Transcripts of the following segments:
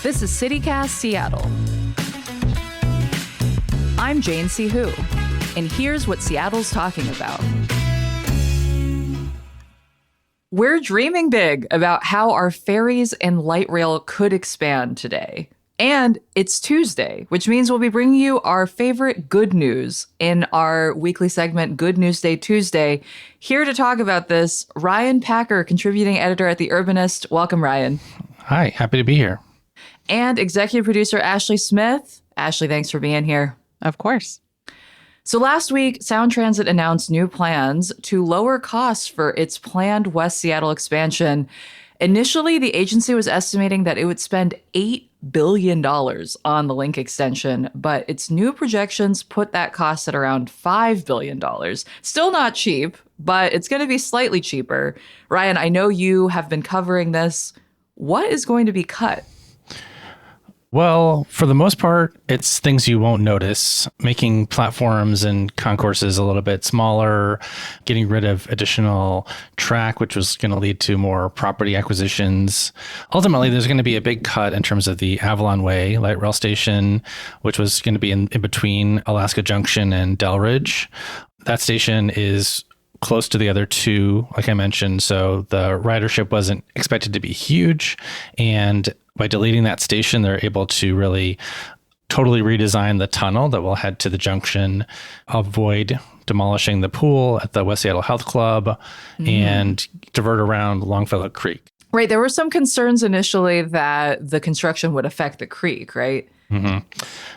This is CityCast Seattle. I'm Jane C. Hu, and here's what Seattle's talking about. We're dreaming big about how our ferries and light rail could expand today. And it's Tuesday, which means we'll be bringing you our favorite good news in our weekly segment, Good News Day Tuesday. Here to talk about this, Ryan Packer, contributing editor at The Urbanist. Welcome, Ryan. Hi, happy to be here. And executive producer Ashley Smith. Ashley, thanks for being here. Of course. So last week, Sound Transit announced new plans to lower costs for its planned West Seattle expansion. Initially, the agency was estimating that it would spend $8 billion on the link extension, but its new projections put that cost at around $5 billion. Still not cheap, but it's going to be slightly cheaper. Ryan, I know you have been covering this. What is going to be cut? Well, for the most part, it's things you won't notice, making platforms and concourses a little bit smaller, getting rid of additional track, which was going to lead to more property acquisitions. Ultimately, there's going to be a big cut in terms of the Avalon Way light rail station, which was going to be in between Alaska Junction and Delridge. That station is close to the other two, like I mentioned, so the ridership wasn't expected to be huge. And by deleting that station, they're able to really totally redesign the tunnel that will head to the junction, avoid demolishing the pool at the West Seattle Health Club, and divert around Longfellow Creek. Right. There were some concerns initially that the construction would affect the creek, right? Mm-hmm.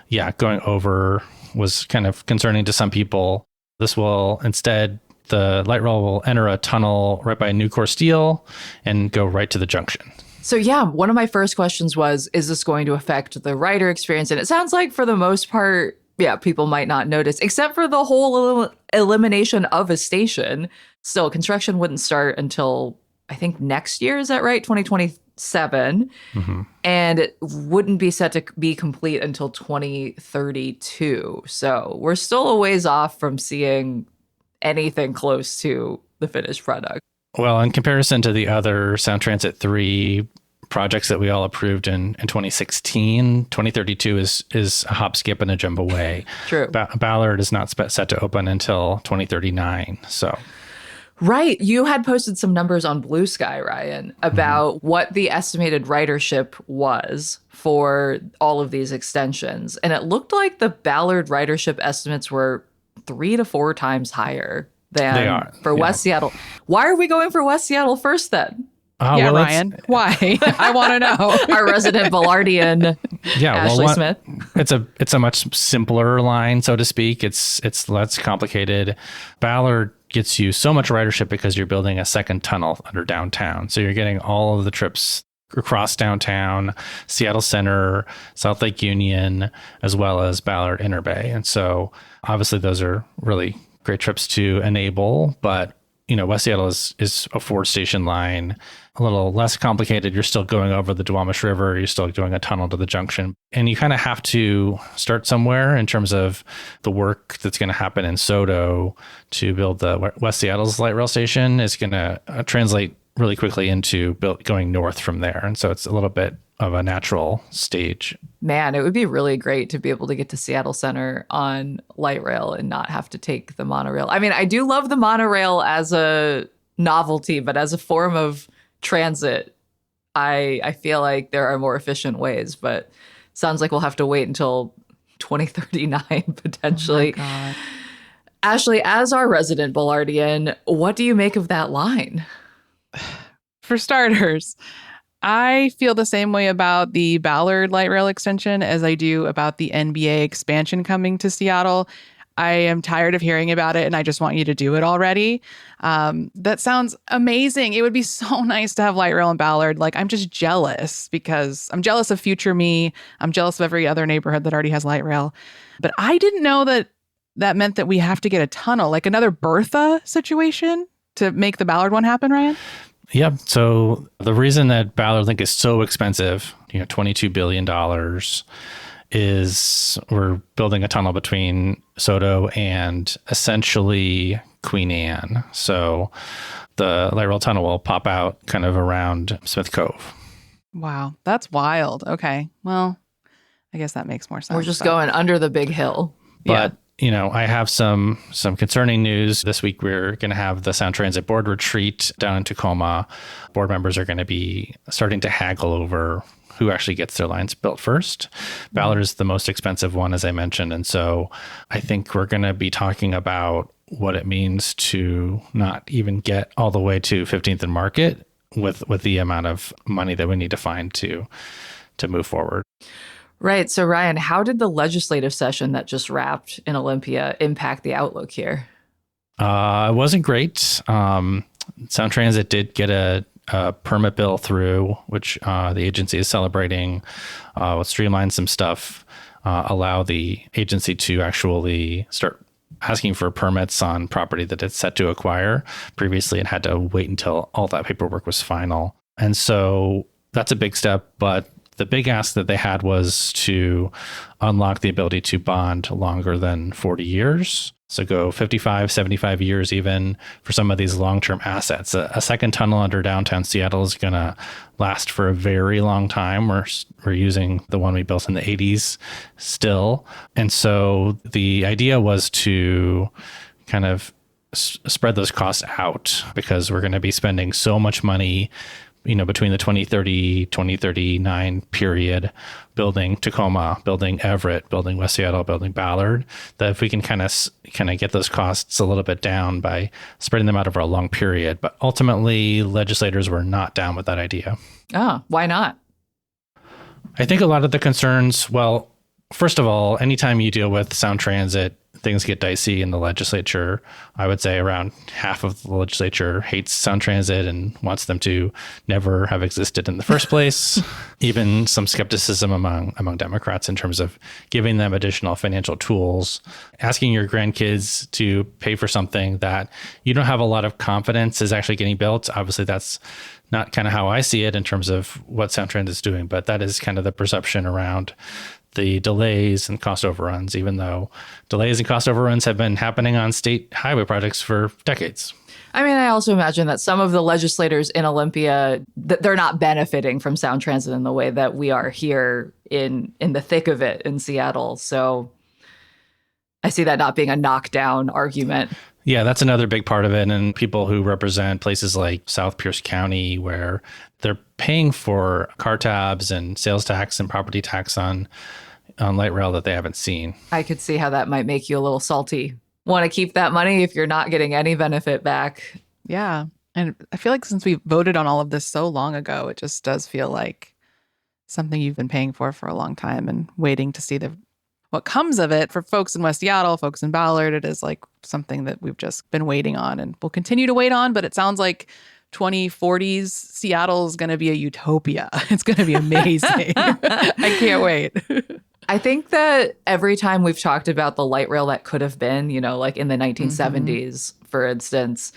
Yeah, going over was kind of concerning to some people. This will instead, the light rail will enter a tunnel right by Nucor Steel and go right to the junction. So yeah, one of my first questions was, is this going to affect the rider experience? And it sounds like for the most part, yeah, people might not notice, except for the whole elimination of a station. Still, construction wouldn't start until, I think, next year. Is that right? 2027. Mm-hmm. And it wouldn't be set to be complete until 2032. So we're still a ways off from seeing anything close to the finished product. Well, in comparison to the other Sound Transit 3 projects that we all approved in 2016, 2032 is a hop, skip, and a jump away. True. Ballard is not set to open until 2039. So, right. You had posted some numbers on Blue Sky, Ryan, about what the estimated ridership was for all of these extensions. And it looked like the Ballard ridership estimates were 3 to 4 times higher than for West Seattle. Why are we going for West Seattle first then? Well, Ryan, why? I want to know. Our resident Ballardian, Ashley Smith. It's a much simpler line, so to speak. It's less complicated. Ballard gets you so much ridership because you're building a second tunnel under downtown. So you're getting all of the trips across downtown, Seattle Center, South Lake Union, as well as Ballard Inner Bay. And so obviously those are really great trips to enable, but West Seattle is a 4-station line, a little less complicated. You're still going over the Duwamish River. You're still doing a tunnel to the junction. And you kind of have to start somewhere in terms of the work that's going to happen in SoDo to build the West Seattle's light rail station is going to translate really quickly into going north from there. And so it's a little bit of a natural stage. Man, it would be really great to be able to get to Seattle Center on light rail and not have to take the monorail. I mean, I do love the monorail as a novelty, but as a form of transit, I feel like there are more efficient ways, but sounds like we'll have to wait until 2039 potentially. Oh my God. Ashley, as our resident Ballardian, what do you make of that line? For starters, I feel the same way about the Ballard light rail extension as I do about the NBA expansion coming to Seattle. I am tired of hearing about it and I just want you to do it already. That sounds amazing. It would be so nice to have light rail in Ballard. Like, I'm just jealous because I'm jealous of future me. I'm jealous of every other neighborhood that already has light rail. But I didn't know that meant that we have to get a tunnel, like another Bertha situation to make the Ballard one happen, Ryan? Yep. So the reason that Ballard Link is so expensive, $22 billion, is we're building a tunnel between SoDo and essentially Queen Anne. So the light rail tunnel will pop out kind of around Smith Cove. Wow, that's wild. Okay, well, I guess that makes more sense. We're just going under the big hill. But I have some concerning news. This week we're going to have the Sound Transit Board retreat down in Tacoma. Board members are going to be starting to haggle over who actually gets their lines built first. Ballard is the most expensive one, as I mentioned. And so I think we're going to be talking about what it means to not even get all the way to 15th and Market with the amount of money that we need to find to move forward. Right. So, Ryan, how did the legislative session that just wrapped in Olympia impact the outlook here? It wasn't great. Sound Transit did get a permit bill through, which the agency is celebrating. Will streamline some stuff, allow the agency to actually start asking for permits on property that it's set to acquire. Previously, it had to wait until all that paperwork was final. And so that's a big step, but the big ask that they had was to unlock the ability to bond longer than 40 years. So go 55, 75 years even for some of these long-term assets. A second tunnel under downtown Seattle is going to last for a very long time. We're using the one we built in the 80s still. And so the idea was to kind of spread those costs out because we're going to be spending so much money between the 2030, 2039 period, building Tacoma, building Everett, building West Seattle, building Ballard, that if we can kind of get those costs a little bit down by spreading them out over a long period. But ultimately, legislators were not down with that idea. Oh, why not? I think a lot of the concerns, well, first of all, anytime you deal with Sound Transit, things get dicey in the legislature. I would say around half of the legislature hates Sound Transit and wants them to never have existed in the first place. Even some skepticism among Democrats in terms of giving them additional financial tools. Asking your grandkids to pay for something that you don't have a lot of confidence is actually getting built. Obviously, that's not kind of how I see it in terms of what Sound Transit is doing, but that is kind of the perception around the delays and cost overruns, even though delays and cost overruns have been happening on state highway projects for decades. I mean, I also imagine that some of the legislators in Olympia, they're not benefiting from Sound Transit in the way that we are here in the thick of it in Seattle. So I see that not being a knockdown argument. Yeah, that's another big part of it. And people who represent places like South Pierce County, where they're paying for car tabs and sales tax and property tax on light rail that they haven't seen. I could see how that might make you a little salty. Want to keep that money if you're not getting any benefit back. Yeah. And I feel like since we voted on all of this so long ago, it just does feel like something you've been paying for a long time and waiting to see what comes of it. For folks in West Seattle, folks in Ballard, it is like something that we've just been waiting on and will continue to wait on. But it sounds like 2040s Seattle is going to be a utopia. It's going to be amazing. I can't wait. I think that every time we've talked about the light rail that could have been, like in the 1970s, for instance,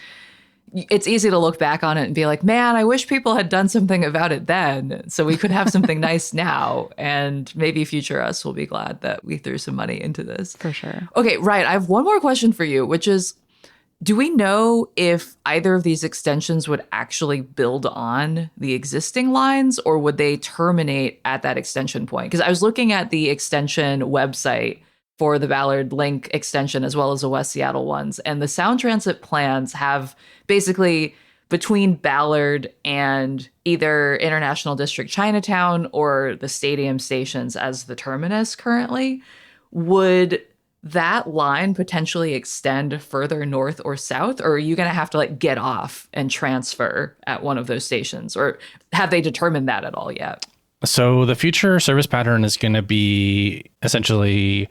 it's easy to look back on it and be like, man, I wish people had done something about it then so we could have something nice now. And maybe future us will be glad that we threw some money into this. For sure. Okay, right. I have one more question for you, which is, do we know if either of these extensions would actually build on the existing lines or would they terminate at that extension point? Because I was looking at the extension website for the Ballard Link extension as well as the West Seattle ones. And the Sound Transit plans have basically between Ballard and either International District Chinatown or the stadium stations as the terminus currently. Would that line potentially extend further north or south, or are you going to have to get off and transfer at one of those stations, or have they determined that at all yet? So the future service pattern is going to be essentially,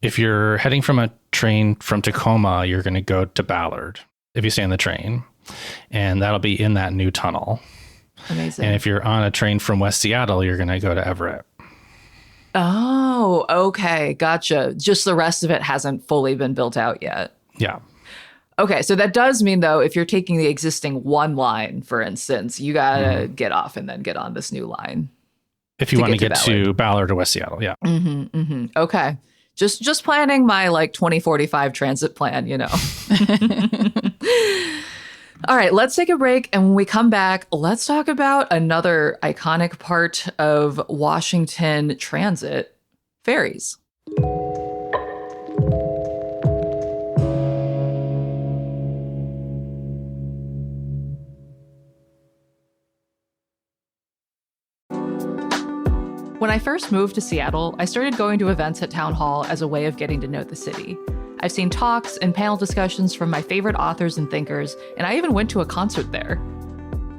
if you're heading from a train from Tacoma, you're going to go to Ballard if you stay on the train, and that'll be in that new tunnel. Amazing. And if you're on a train from West Seattle, you're going to go to Everett. Oh, okay. Gotcha. Just the rest of it hasn't fully been built out yet. Yeah. Okay. So that does mean, though, if you're taking the existing one line, for instance, you got to get off and then get on this new line. If you want to get to Ballard or West Seattle. Yeah. Okay. Just planning my 2045 transit plan, All right, let's take a break. And when we come back, let's talk about another iconic part of Washington transit, ferries. When I first moved to Seattle, I started going to events at Town Hall as a way of getting to know the city. I've seen talks and panel discussions from my favorite authors and thinkers, and I even went to a concert there.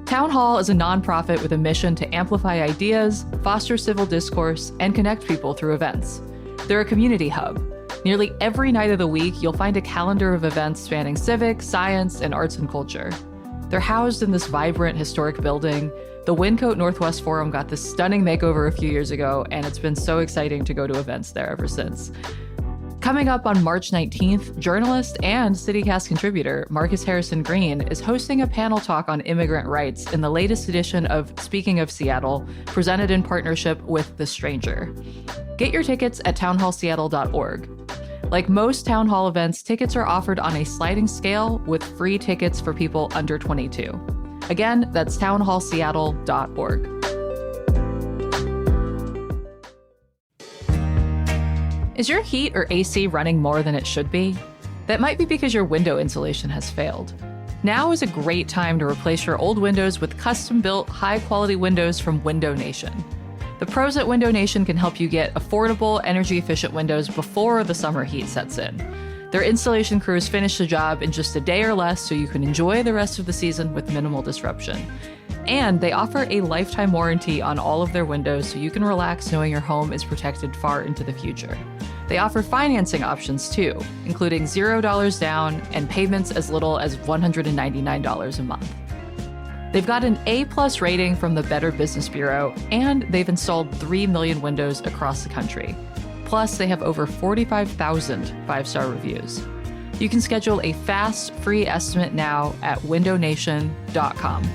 Town Hall is a nonprofit with a mission to amplify ideas, foster civil discourse, and connect people through events. They're a community hub. Nearly every night of the week, you'll find a calendar of events spanning civic, science, and arts and culture. They're housed in this vibrant, historic building. The Wyncote Northwest Forum got this stunning makeover a few years ago, and it's been so exciting to go to events there ever since. Coming up on March 19th, journalist and CityCast contributor Marcus Harrison Green is hosting a panel talk on immigrant rights in the latest edition of Speaking of Seattle, presented in partnership with The Stranger. Get your tickets at townhallseattle.org. Like most town hall events, tickets are offered on a sliding scale with free tickets for people under 22. Again, that's townhallseattle.org. Is your heat or AC running more than it should be? That might be because your window insulation has failed. Now is a great time to replace your old windows with custom-built, high-quality windows from Window Nation. The pros at Window Nation can help you get affordable, energy-efficient windows before the summer heat sets in. Their installation crews finish the job in just a day or less so you can enjoy the rest of the season with minimal disruption. And they offer a lifetime warranty on all of their windows so you can relax knowing your home is protected far into the future. They offer financing options too, including $0 down and payments as little as $199 a month. They've got an A+ rating from the Better Business Bureau, and they've installed 3 million windows across the country. Plus, they have over 45,000 5-star reviews. You can schedule a fast, free estimate now at windownation.com.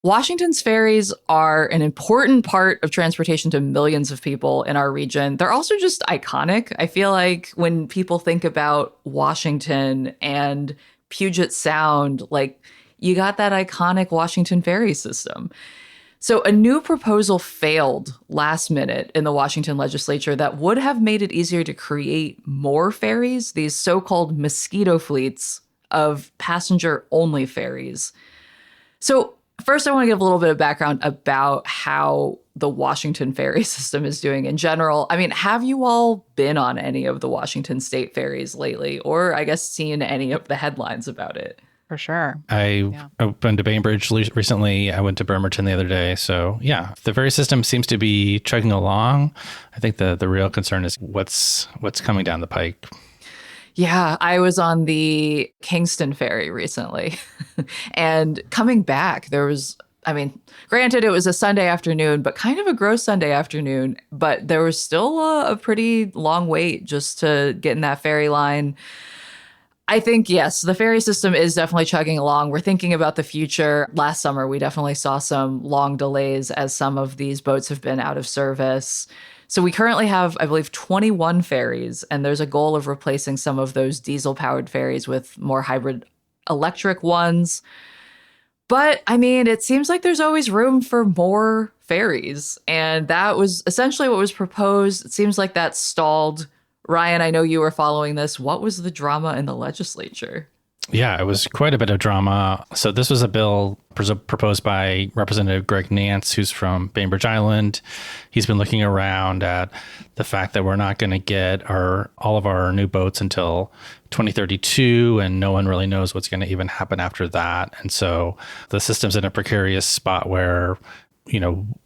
Washington's ferries are an important part of transportation to millions of people in our region. They're also just iconic. I feel like when people think about Washington and Puget Sound, like, you got that iconic Washington ferry system. So a new proposal failed last minute in the Washington legislature that would have made it easier to create more ferries, these so-called Mosquito fleets of passenger-only ferries. So first, I want to give a little bit of background about how the Washington ferry system is doing in general. I mean, have you all been on any of the Washington state ferries lately, or I guess seen any of the headlines about it? For sure. I've been to Bainbridge recently. I went to Bremerton the other day. So yeah, the ferry system seems to be chugging along. I think the real concern is what's coming down the pike. Yeah, I was on the Kingston ferry recently. And coming back, there was, I mean, granted, it was a Sunday afternoon, but kind of a gross Sunday afternoon. But there was still a pretty long wait just to get in that ferry line. I think, yes, the ferry system is definitely chugging along. We're thinking about the future. Last summer, we definitely saw some long delays as some of these boats have been out of service. So we currently have, I believe, 21 ferries, and there's a goal of replacing some of those diesel-powered ferries with more hybrid electric ones. But, I mean, it seems like there's always room for more ferries, and that was essentially what was proposed. It seems like that stalled. Ryan, I know you were following this. What was the drama in the legislature? Yeah, it was quite a bit of drama. So this was a bill proposed by Representative Greg Nance, who's from Bainbridge Island. He's been looking around at the fact that we're not going to get all of our new boats until 2032, and no one really knows what's going to even happen after that. And so the system's in a precarious spot where,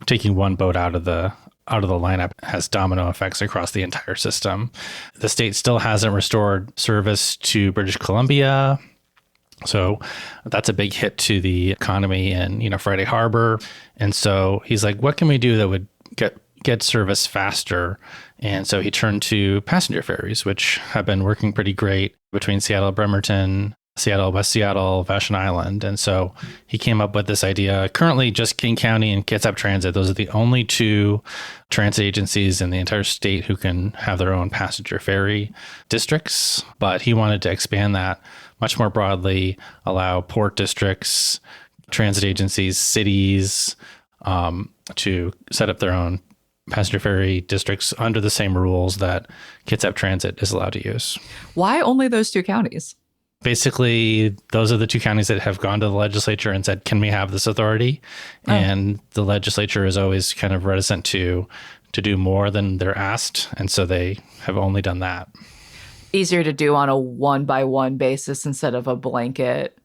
taking one boat out of the lineup has domino effects across the entire system. The state still hasn't restored service to British Columbia. So that's a big hit to the economy in, Friday Harbor. And so he's like, what can we do that would get service faster? And so he turned to passenger ferries, which have been working pretty great between Seattle, Bremerton, Seattle, West Seattle, Vashon Island. And so he came up with this idea. Currently, just King County and Kitsap Transit, those are the only two transit agencies in the entire state who can have their own passenger ferry districts. But he wanted to expand that much more broadly, allow port districts, transit agencies, cities to set up their own passenger ferry districts under the same rules that Kitsap Transit is allowed to use. Why only those two counties? Basically, those are the two counties that have gone to the legislature and said, can we have this authority? Oh. And the legislature is always kind of reticent to do more than they're asked. And so they have only done that. Easier to do on a one-by-one basis instead of a blanket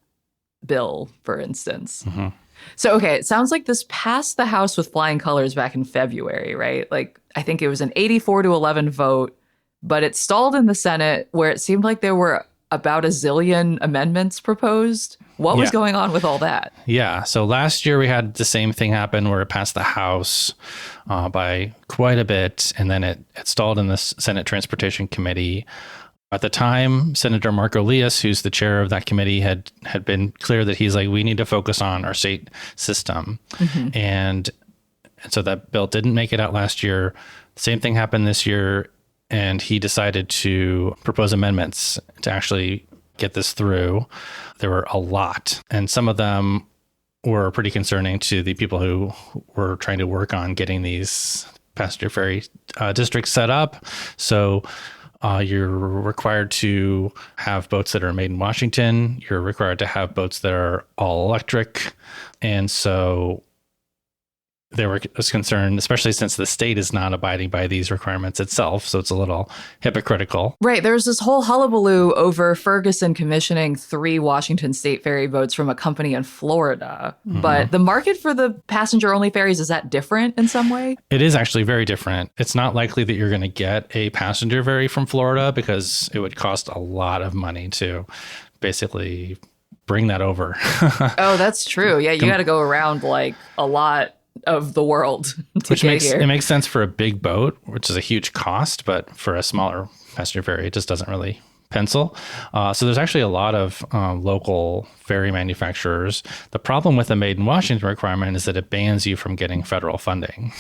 bill, for instance. Mm-hmm. So, okay, it sounds like this passed the House with flying colors back in February, right? Like, I think it was an 84-11 vote, but it stalled in the Senate where it seemed like there were about a zillion amendments proposed. What was going on with all that? Yeah. So last year we had the same thing happen where it passed the House by quite a bit, and then it stalled in the Senate Transportation Committee. At the time, Senator Marco Lias, who's the chair of that committee, had been clear that he's like, we need to focus on our state system. Mm-hmm. And so that bill didn't make it out last year. Same thing happened this year. And he decided to propose amendments to actually get this through. There were a lot, and some of them were pretty concerning to the people who were trying to work on getting these passenger ferry districts set up. So you're required to have boats that are made in Washington. You're required to have boats that are all electric. And so there was concern, especially since the state is not abiding by these requirements itself. So it's a little hypocritical. Right. There was this whole hullabaloo over Ferguson commissioning 3 Washington state ferry boats from a company in Florida. Mm-hmm. But the market for the passenger-only ferries, is that different in some way? It is actually very different. It's not likely that you're going to get a passenger ferry from Florida because it would cost a lot of money to basically bring that over. Oh, that's true. Yeah, you got to go around like a lot of the world to which makes here. It makes sense for a big boat, which is a huge cost, but for a smaller passenger ferry, it just doesn't really pencil. So there's actually a lot of local ferry manufacturers. The problem with the Made in Washington requirement is that it bans you from getting federal funding.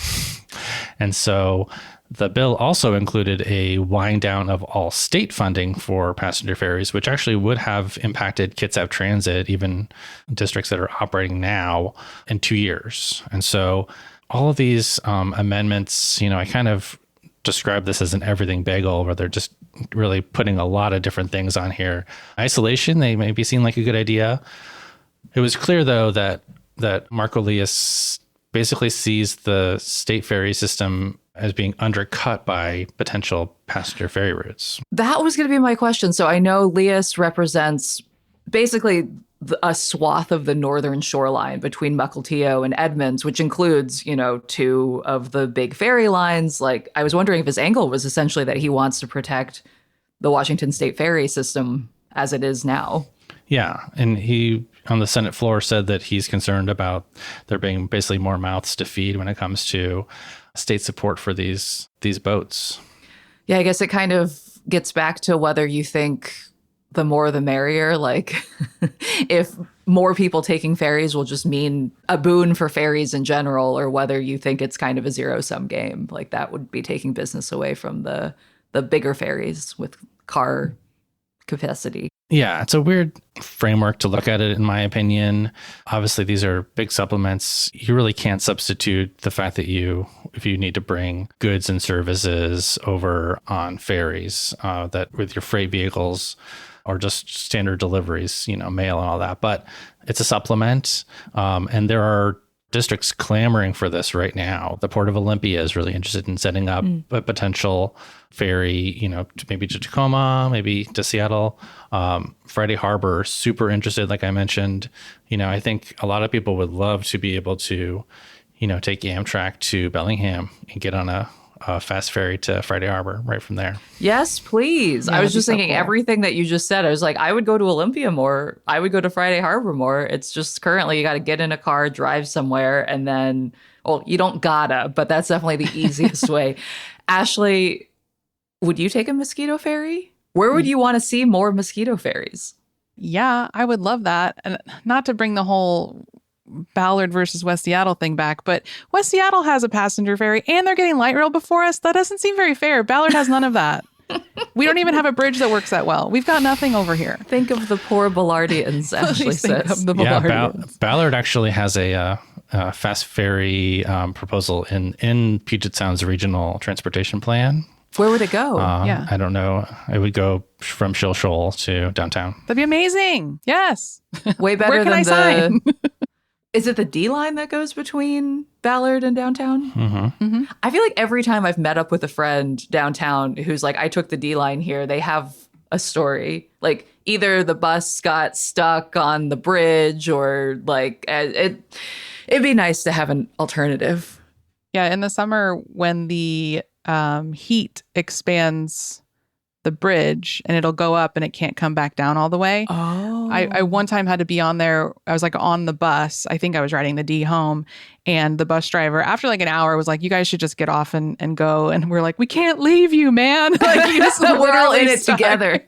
And so the bill also included a wind down of all state funding for passenger ferries, which actually would have impacted Kitsap Transit, even districts that are operating now, in 2 years. And so all of these amendments, I kind of describe this as an everything bagel where they're just really putting a lot of different things on here. Isolation, they maybe seem like a good idea. It was clear, though, that Marco Lias basically sees the state ferry system as being undercut by potential passenger ferry routes. That was going to be my question. So I know Lias represents basically a swath of the northern shoreline between Mukilteo and Edmonds, which includes, 2 of the big ferry lines. Like, I was wondering if his angle was essentially that he wants to protect the Washington state ferry system as it is now. Yeah. And he, on the Senate floor, said that he's concerned about there being basically more mouths to feed when it comes to state support for these boats. Yeah, I guess it kind of gets back to whether you think the more the merrier. Like, if more people taking ferries will just mean a boon for ferries in general, or whether you think it's kind of a zero-sum game. Like, that would be taking business away from the bigger ferries with car capacity. Yeah, it's a weird framework to look at it, in my opinion. Obviously, these are big supplements. You really can't substitute the fact that if you need to bring goods and services over on ferries, that with your freight vehicles or just standard deliveries, mail and all that. But it's a supplement. And there are districts clamoring for this right now. The Port of Olympia is really interested in setting up a potential ferry, maybe to Tacoma, maybe to Seattle. Friday Harbor, super interested, like I mentioned. I think a lot of people would love to be able to, take Amtrak to Bellingham and get on a fast ferry to Friday Harbor right from there. Yes, please. Yeah, I was just thinking everything that you just said. I was like, I would go to Olympia more. I would go to Friday Harbor more. It's just currently you got to get in a car, drive somewhere, and then, well, you don't gotta, but that's definitely the easiest way. Ashley, would you take a Mosquito ferry? Where would you want to see more Mosquito ferries? Yeah, I would love that. And not to bring the whole Ballard versus West Seattle thing back, but West Seattle has a passenger ferry and they're getting light rail before us. That doesn't seem very fair. Ballard has none of that. We don't even have a bridge that works that well. We've got nothing over here. Think of the poor Ballardians, Ashley says. Ballard actually has a fast ferry proposal in Puget Sound's regional transportation plan. Where would it go? I don't know. It would go from Shill Shoal to downtown. That'd be amazing. Yes. Way better Where can than I sign? Is it the D line that goes between Ballard and downtown? Mm-hmm. I feel like every time I've met up with a friend downtown who's like, I took the D line here, they have a story. Like either the bus got stuck on the bridge or like it'd be nice to have an alternative. Yeah, in the summer when the heat expands the bridge and it'll go up and it can't come back down all the way. Oh. I one time had to be on there. I was like on the bus. I think I was riding the D home. And the bus driver, after like an hour, was like, you guys should just get off and go. And we're like, we can't leave you, man. Like, we're all in it together.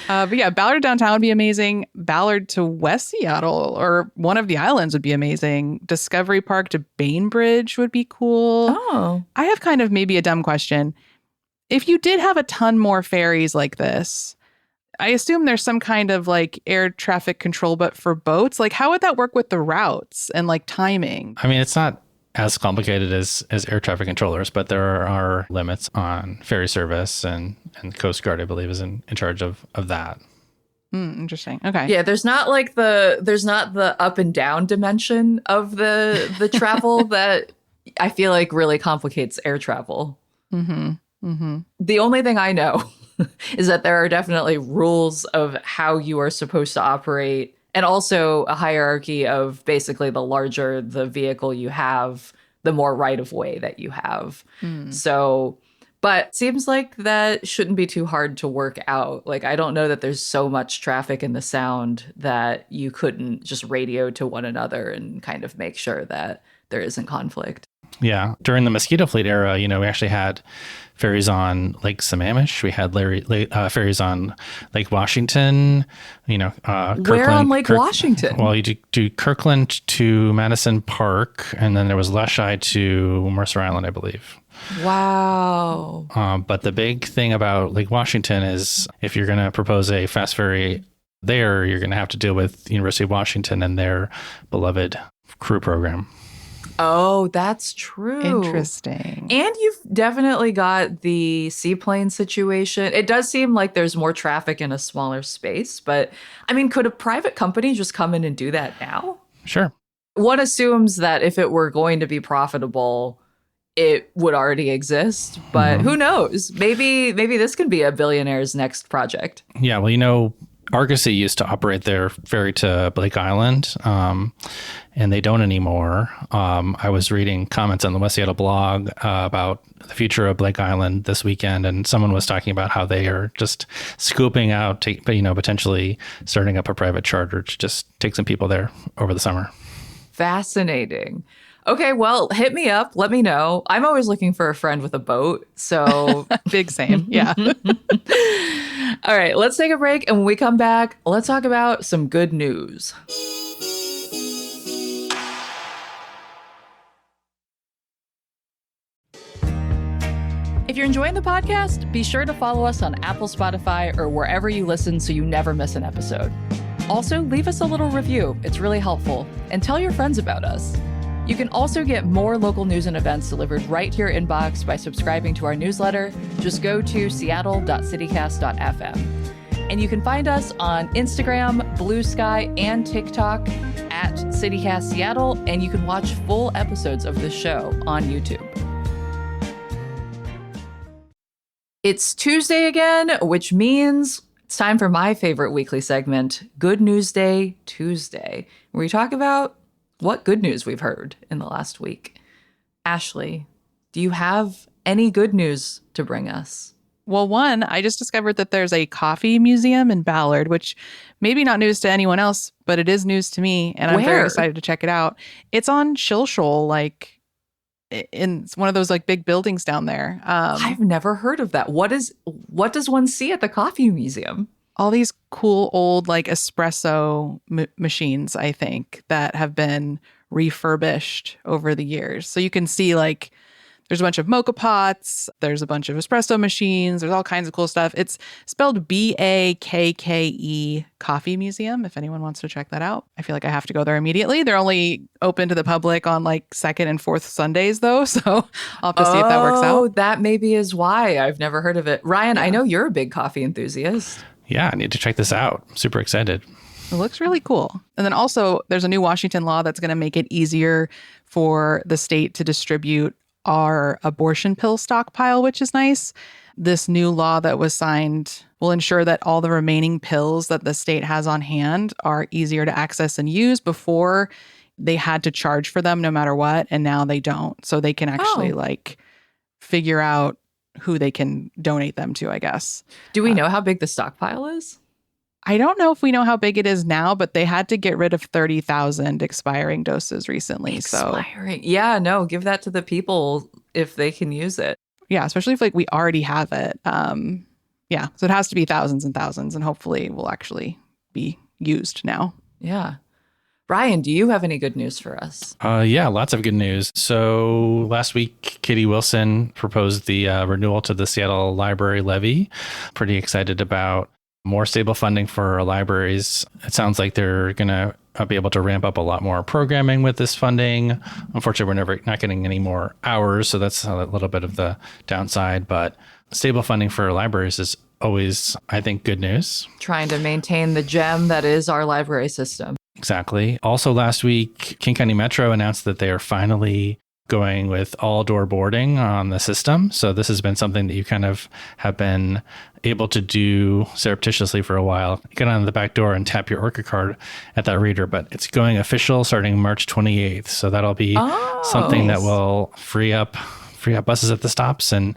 But yeah, Ballard downtown would be amazing. Ballard to West Seattle or one of the islands would be amazing. Discovery Park to Bainbridge would be cool. Oh. I have kind of maybe a dumb question. If you did have a ton more ferries like this, I assume there's some kind of like air traffic control, but for boats, like how would that work with the routes and like timing? I mean, it's not as complicated as air traffic controllers, but there are limits on ferry service and the Coast Guard, I believe, is in charge of that. Interesting. Okay. Yeah, there's not the up and down dimension of the travel that I feel like really complicates air travel. Mm-hmm. Mm-hmm. The only thing I know is that there are definitely rules of how you are supposed to operate and also a hierarchy of basically the larger the vehicle you have, the more right of way that you have. So, but seems like that shouldn't be too hard to work out. Like, I don't know that there's so much traffic in the Sound that you couldn't just radio to one another and kind of make sure that there isn't conflict. Yeah. During the Mosquito Fleet era, we actually had ferries on Lake Sammamish. We had ferries on Lake Washington, Kirkland. Where on Lake Washington? Well, you do Kirkland to Madison Park, and then there was Leschi to Mercer Island, I believe. Wow. But the big thing about Lake Washington is if you're going to propose a fast ferry there, you're going to have to deal with University of Washington and their beloved crew program. Oh, that's true. Interesting. And you've definitely got the seaplane situation. It does seem like there's more traffic in a smaller space, but I mean, could a private company just come in and do that now? Sure. One assumes that if it were going to be profitable, it would already exist, but who knows? Maybe this can be a billionaire's next project. Yeah, well, Argosy used to operate their ferry to Blake Island, and they don't anymore. I was reading comments on the West Seattle blog about the future of Blake Island this weekend, and someone was talking about how they are just scooping out, potentially starting up a private charter to just take some people there over the summer. Fascinating. Okay, well, hit me up. Let me know. I'm always looking for a friend with a boat, so... Big same, yeah. All right, let's take a break, and when we come back, let's talk about some good news. If you're enjoying the podcast, be sure to follow us on Apple, Spotify, or wherever you listen so you never miss an episode. Also, leave us a little review. It's really helpful. And tell your friends about us. You can also get more local news and events delivered right to your inbox by subscribing to our newsletter. Just go to seattle.citycast.fm. And you can find us on Instagram, Blue Sky, and TikTok at CityCast Seattle, and you can watch full episodes of this show on YouTube. It's Tuesday again, which means it's time for my favorite weekly segment, Good News Day Tuesday, where we talk about what good news we've heard in the last week. Ashley, do you have any good news to bring us? Well, one, I just discovered that there's a coffee museum in Ballard, which maybe not news to anyone else, but it is news to me, and I'm very excited to check it out. It's on Shill Shoal, like in one of those like big buildings down there. I've never heard of that. What does one see at the coffee museum? all these cool old like espresso machines, I think, that have been refurbished over the years. So you can see like there's a bunch of mocha pots, there's a bunch of espresso machines, there's all kinds of cool stuff. It's spelled BAKKE Coffee Museum, if anyone wants to check that out. I feel like I have to go there immediately. They're only open to the public on like second and fourth Sundays, though. So I'll have to see if that works Oh, out. that maybe is why I've never heard of it. Ryan, I Yeah. know you're a big coffee enthusiast. Yeah, I need to check this out. I'm super excited. It looks really cool. And then also, there's a new Washington law that's going to make it easier for the state to distribute our abortion pill stockpile, which is nice. This new law that was signed will ensure that all the remaining pills that the state has on hand are easier to access and use. Before, they had to charge for them no matter what, and now they don't. So they can actually like figure out who they can donate them to, I guess. Do we know how big the stockpile is? I don't know if we know how big it is now, but they had to get rid of 30,000 expiring doses recently. Expiring. Yeah, no, give that to the people if they can use it. Yeah, especially if like we already have it. Yeah, so it has to be thousands and thousands, and hopefully will actually be used now. Yeah. Ryan, do you have any good news for us? Yeah, lots of good news. So last week, Katie Wilson proposed the renewal to the Seattle Library levy. Pretty excited about more stable funding for our libraries. It sounds like they're going to be able to ramp up a lot more programming with this funding. Unfortunately, we're not getting any more hours, so that's a little bit of the downside. But stable funding for libraries is always, I think, good news. Trying to maintain the gem that is our library system. Exactly. Also, last week, King County Metro announced that they are finally going with all door boarding on the system. So this has been something that you kind of have been able to do surreptitiously for a while. Get on the back door and tap your Orca card at that reader, but it's going official starting March 28th. So that'll be something that will free up buses at the stops and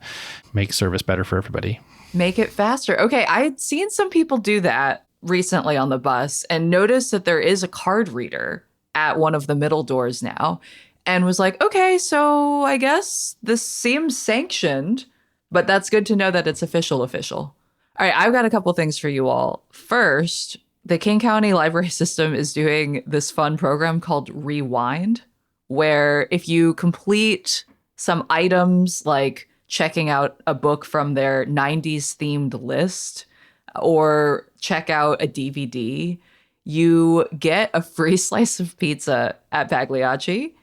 make service better for everybody. Make it faster. Okay, I'd seen some people do that recently on the bus and noticed that there is a card reader at one of the middle doors now. And was like, okay, so I guess this seems sanctioned, but that's good to know that it's official. All right, I've got a couple things for you all. First, the King County Library System is doing this fun program called Rewind, where if you complete some items like checking out a book from their 90s themed list or check out a DVD, you get a free slice of pizza at Pagliacci.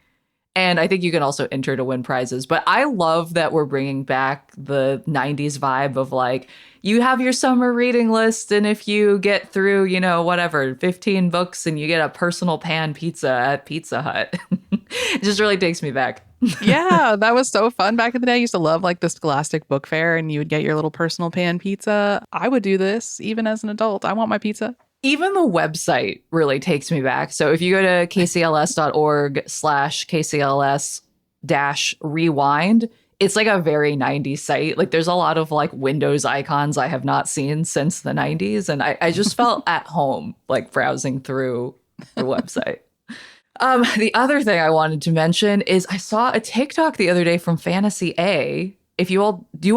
And I think you can also enter to win prizes. But I love that we're bringing back the 90s vibe of like, you have your summer reading list. And if you get through, 15 books and you get a personal pan pizza at Pizza Hut, it just really takes me back. Yeah, that was so fun back in the day. I used to love like the Scholastic Book Fair and you would get your little personal pan pizza. I would do this even as an adult. I want my pizza. Even the website really takes me back. So if you go to kcls.org/kcls-rewind, it's like a very 90s site. Like there's a lot of like Windows icons I have not seen since the 90s. And I just felt at home like browsing through the website. The other thing I wanted to mention is I saw a TikTok the other day from Fantasy A. Do you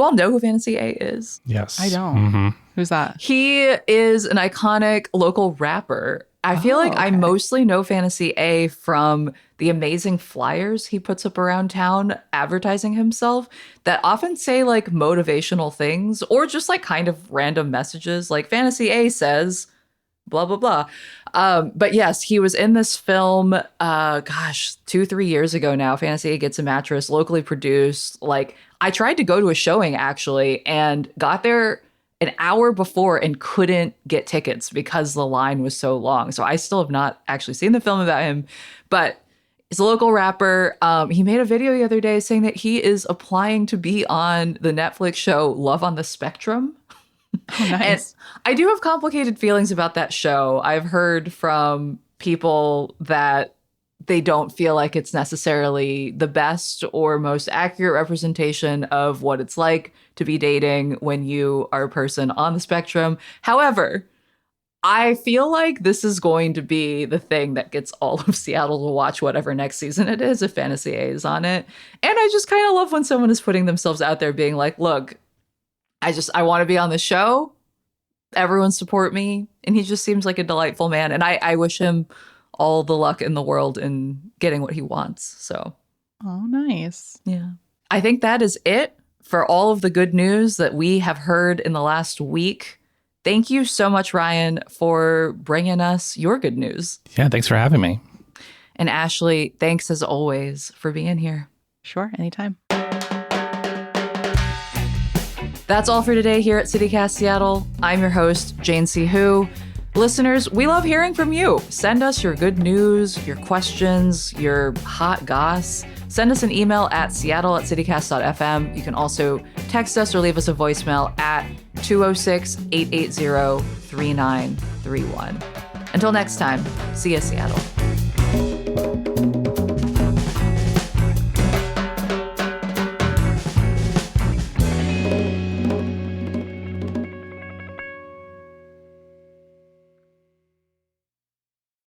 all know who Fantasy A is? Yes. I don't. Mm-hmm. Who's that? He is an iconic local rapper. I feel like I mostly know Fantasy A from the amazing flyers he puts up around town advertising himself that often say like motivational things or just like kind of random messages like Fantasy A says blah, blah, blah. But yes, he was in this film, 2-3 years ago now. Fantasy A Gets a Mattress, locally produced. Like I tried to go to a showing actually and got there an hour before and couldn't get tickets because the line was so long. So I still have not actually seen the film about him, but he's a local rapper. He made a video the other day saying that he is applying to be on the Netflix show Love on the Spectrum. Oh, nice. And I do have complicated feelings about that show. I've heard from people that they don't feel like it's necessarily the best or most accurate representation of what it's like to be dating when you are a person on the spectrum. However, I feel like this is going to be the thing that gets all of Seattle to watch whatever next season it is if Fantasy A is on it. And I just kind of love when someone is putting themselves out there being like, look, I want to be on the show. everyone support me. And he just seems like a delightful man. And I wish him all the luck in the world in getting what he wants. So, Oh, nice. yeah. I think that is it for all of the good news that we have heard in the last week. Thank you so much, Ryan, for bringing us your good news. Yeah, thanks for having me. And Ashley, thanks as always for being here. Sure, anytime. That's all for today here at CityCast Seattle. I'm your host, Jane C. Hu. Listeners, we love hearing from you. Send us your good news, your questions, your hot goss. Send us an email at seattle@citycast.fm. You can also text us or leave us a voicemail at 206-880-3931. Until next time, see you, Seattle.